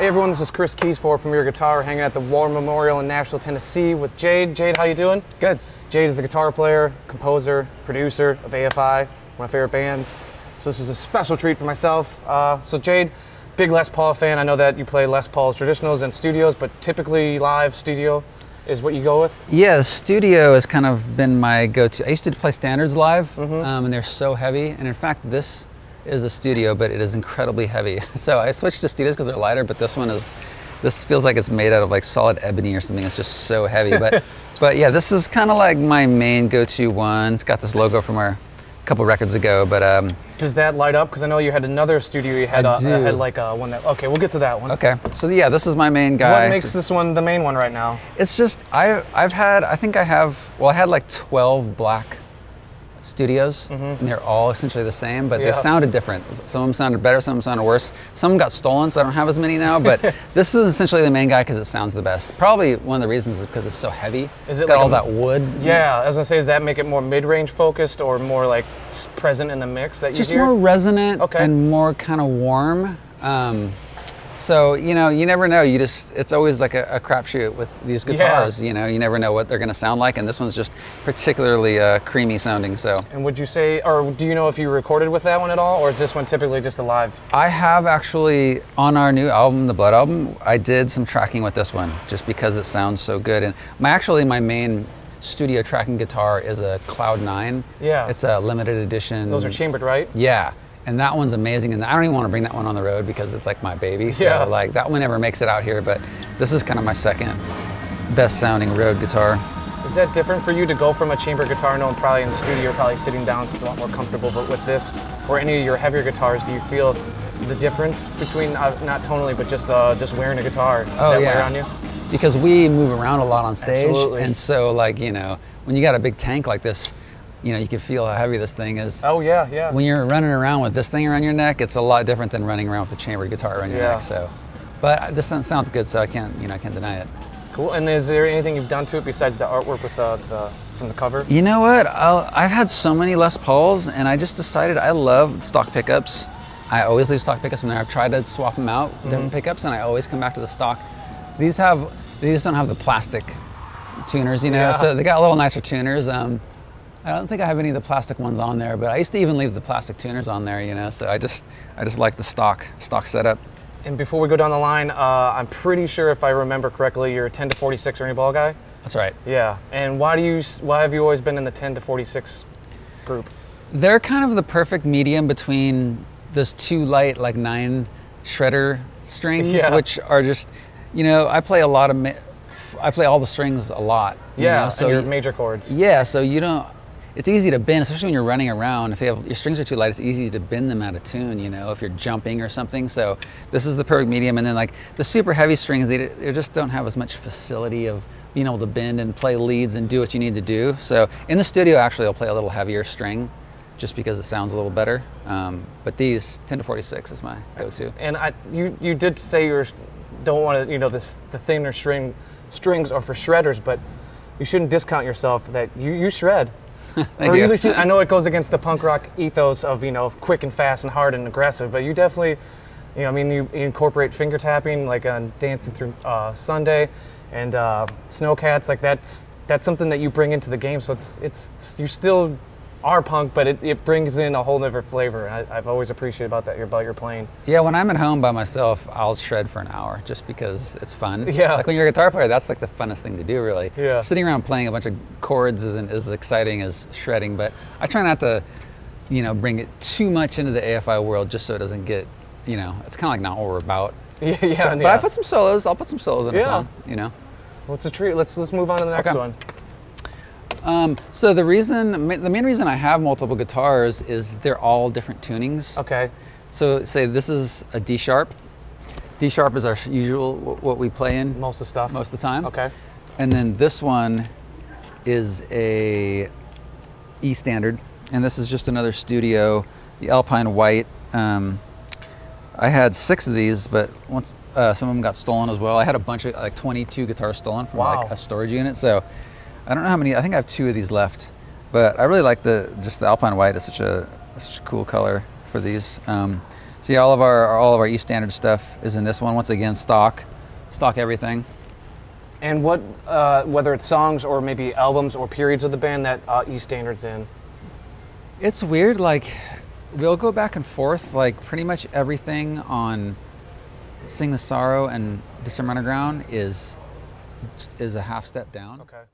Hey everyone, this is Chris Keys for Premier Guitar, hanging at the War Memorial in Nashville, Tennessee with Jade. Jade, how you doing? Good. Jade is a guitar player, composer, producer of AFI, one of my favorite bands. So this is a special treat for myself. So Jade, big Les Paul fan. I know that you play Les Paul's traditionals and studios, but typically live studio is what you go with? Yeah, the studio has kind of been my go-to. I used to play standards live, and they're so heavy. And in fact, this is a studio, but it is incredibly heavy. So I switched to studios because they're lighter, but this feels like it's made out of like solid ebony or something. It's just so heavy. But yeah, this is kind of like my main go-to one. It's got this logo from a couple records ago, but does that light up? Because I know you had another studio. You had like one that. Okay, we'll get to that one. Okay, so yeah, this is my main guy. What makes this one the main one right now? It's just I had like 12 black studios, and they're all essentially the same, but they sounded different. Some of them sounded better, some of them sounded worse. Some got stolen, so I don't have as many now, but this is essentially the main guy because it sounds the best. Probably one of the reasons is because it's so heavy. It's got all that wood. Yeah, I was gonna say, does that make it more mid-range focused or more like present in the mix that you just hear? More resonant and more kind of warm. So, you know, you never know. It's always like a crapshoot with these guitars. You know, you never know what they're going to sound like, and this one's just particularly creamy sounding. So. And would you say, or do you know if you recorded with that one at all, or is this one typically just a live? I have actually, on our new album, the Blood album, I did some tracking with this one, just because it sounds so good. And my main studio tracking guitar is a Cloud 9. Yeah. It's a limited edition. Those are chambered, right? Yeah. And that one's amazing, and I don't even want to bring that one on the road because it's like my baby. So like that one never makes it out here, but this is kind of my second best sounding road guitar. Is that different for you to go from a chamber guitar, knowing probably in the studio, you're probably sitting down, so it's a lot more comfortable, but with this, or any of your heavier guitars, do you feel the difference between, not tonally, but just wearing a guitar? Does that wear on you? Because we move around a lot on stage. Absolutely. And so like, you know, when you got a big tank like this, you know, you can feel how heavy this thing is. Oh yeah, yeah. When you're running around with this thing around your neck, it's a lot different than running around with a chambered guitar around your neck. So, but this sounds good, so I can't deny it. Cool. And is there anything you've done to it besides the artwork with from the cover? You know what? I've had so many Les Pauls, and I just decided I love stock pickups. I always leave stock pickups in there. I've tried to swap them out, different pickups, and I always come back to the stock. They just don't have the plastic tuners, you know. So they got a little nicer tuners. I don't think I have any of the plastic ones on there, but I used to even leave the plastic tuners on there, you know, so I just like the stock setup. And before we go down the line, I'm pretty sure if I remember correctly, you're a 10 to 46 Ernie Ball guy? That's right. Yeah, and why have you always been in the 10 to 46 group? They're kind of the perfect medium between those two light, like 9 shredder strings, which are just, you know, I play all the strings a lot. Yeah, you know? So and your major chords. Yeah, so it's easy to bend, especially when you're running around. If your strings are too light, it's easy to bend them out of tune, you know, if you're jumping or something. So this is the perfect medium. And then like the super heavy strings, they just don't have as much facility of being able to bend and play leads and do what you need to do. So in the studio, actually, I'll play a little heavier string just because it sounds a little better. But these 10 to 46 is my go-to. And you did say you don't want to, you know, the thinner strings are for shredders, but you shouldn't discount yourself that you shred. Or at least, I know it goes against the punk rock ethos of, you know, quick and fast and hard and aggressive, but you definitely, you know, I mean, you incorporate finger tapping, like on Dancing Through Sunday, and Snowcats, like that's something that you bring into the game. So you still are punk, but it brings in a whole other flavor. I've always appreciated about your playing. Yeah, when I'm at home by myself, I'll shred for an hour just because it's fun. Yeah. Like when you're a guitar player, that's like the funnest thing to do, really. Yeah. Sitting around playing a bunch of chords isn't as exciting as shredding, but I try not to, you know, bring it too much into the AFI world just so it doesn't get, you know, it's kind of like not what we're about. Yeah. But I put some solos. I'll put some solos in a song, you know. Well, it's a treat. Let's move on to the next one. So the main reason I have multiple guitars is they're all different tunings. Okay. So say this is a D sharp. D sharp is our usual, what we play in. Most of the time. Okay. And then this one is a E standard. And this is just another studio, the Alpine White. I had 6 of these, but once some of them got stolen as well. I had a bunch of, like 22 guitars stolen from like a storage unit. So I don't know how many, I think I have 2 of these left, but I really like just the Alpine White is such a cool color for these. See, all of our E standard stuff is in this one. Once again, stock everything. And what, whether it's songs or maybe albums or periods of the band that E standard's in? It's weird. Like, we'll go back and forth. Like, pretty much everything on Sing the Sorrow and December Underground is a half step down. Okay.